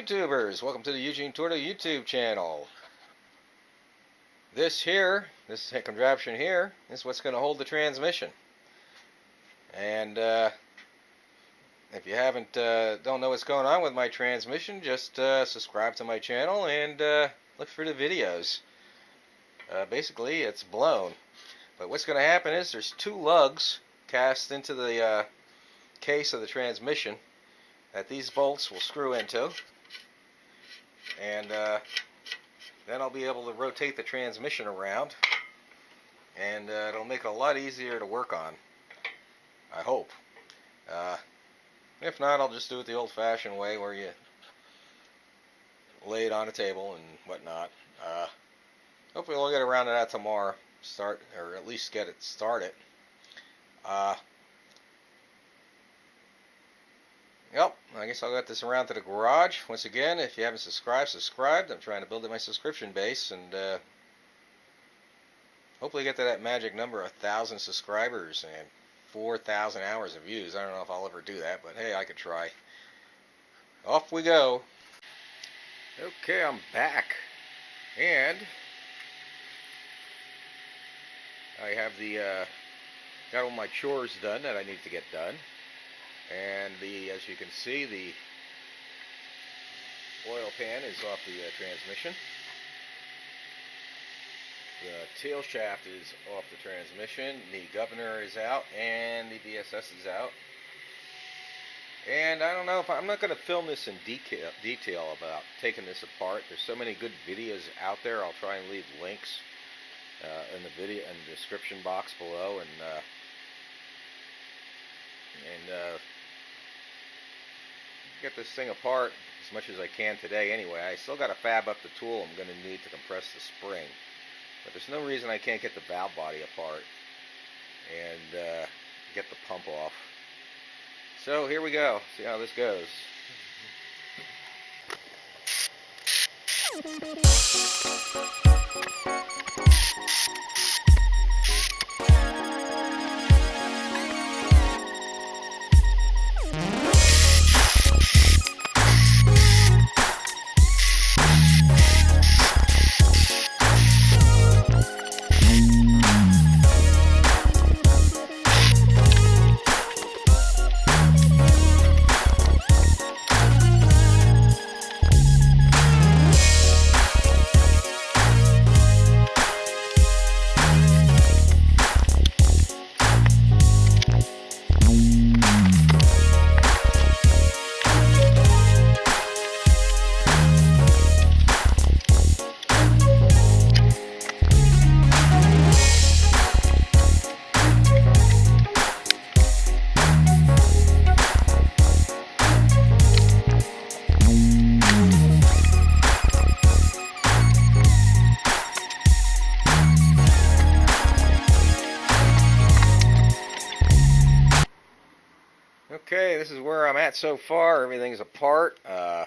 YouTubers, welcome to the Eugene Torto YouTube channel. This contraption here is what's going to hold the transmission. And if you don't know what's going on with my transmission, just subscribe to my channel and look for the videos. Basically, it's blown. But what's going to happen is there's two lugs cast into the case of the transmission that these bolts will screw into, and then I'll be able to rotate the transmission around, and it'll make it a lot easier to work on, I hope. If not, I'll just do it the old-fashioned way where you lay it on a table and whatnot. Hopefully we'll get around to that tomorrow, or at least get it started. Yep, I guess I'll get this around to the garage. Once again, if you haven't subscribed. I'm trying to build up my subscription base and hopefully get to that magic number of 1,000 subscribers and 4,000 hours of views. I don't know if I'll ever do that, but hey, I could try. Off we go. Okay, I'm back. And I have got all my chores done that I need to get done. And as you can see, the oil pan is off the transmission. The tail shaft is off the transmission. The governor is out, and the DSS is out. And I don't know if I'm not going to film this in detail about taking this apart. There's so many good videos out there. I'll try and leave links in the description box below, and get this thing apart as much as I can today anyway. I still got to fab up the tool I'm going to need to compress the spring, but there's no reason I can't get the valve body apart and get the pump off. So here we go, see how this goes. Okay, this is where I'm at so far. Everything's apart. I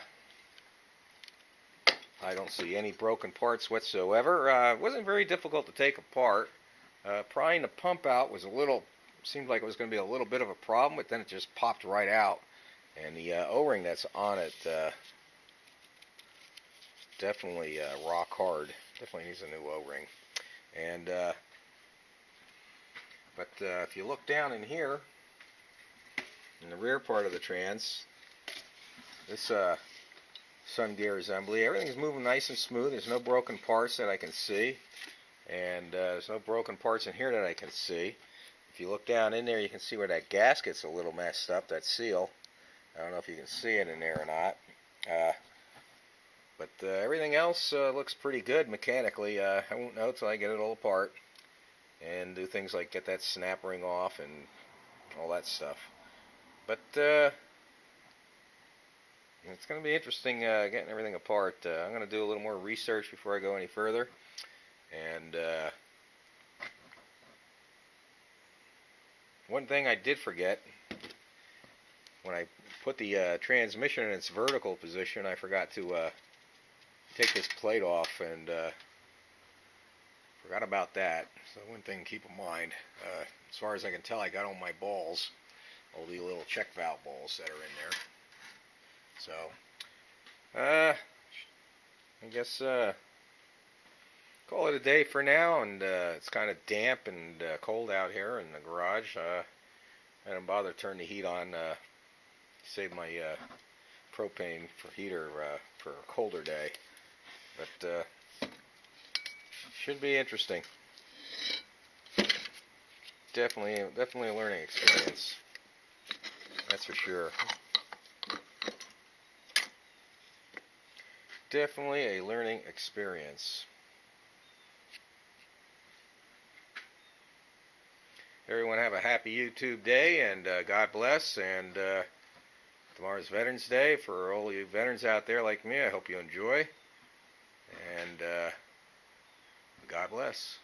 don't see any broken parts whatsoever. It wasn't very difficult to take apart. Prying the pump out was seemed like it was going to be a little bit of a problem, but then it just popped right out. And the O-ring that's on it definitely rock hard. Definitely needs a new O-ring. And but if you look down in here, in the rear part of the trans, this sun gear assembly, everything's moving nice and smooth. There's no broken parts that I can see, and there's no broken parts in here that I can see. If you look down in there, you can see where that gasket's a little messed up, that seal. I don't know if you can see it in there or not, but everything else looks pretty good mechanically. I won't know till I get it all apart and do things like get that snap ring off and all that stuff. But it's going to be interesting getting everything apart. I'm going to do a little more research before I go any further. And one thing I did forget, when I put the transmission in its vertical position, I forgot to take this plate off, and forgot about that. So one thing to keep in mind. As far as I can tell, I got all my balls. All the little check valve balls that are in there. So I guess call it a day for now, and it's kind of damp and cold out here in the garage. I didn't bother to turn the heat on, save my propane for heater for a colder day, but should be interesting. Definitely a learning experience, that's for sure. Definitely a learning experience. Everyone have a happy YouTube day, and God bless, and tomorrow's Veterans Day. For all you veterans out there like me, I hope you enjoy, and God bless.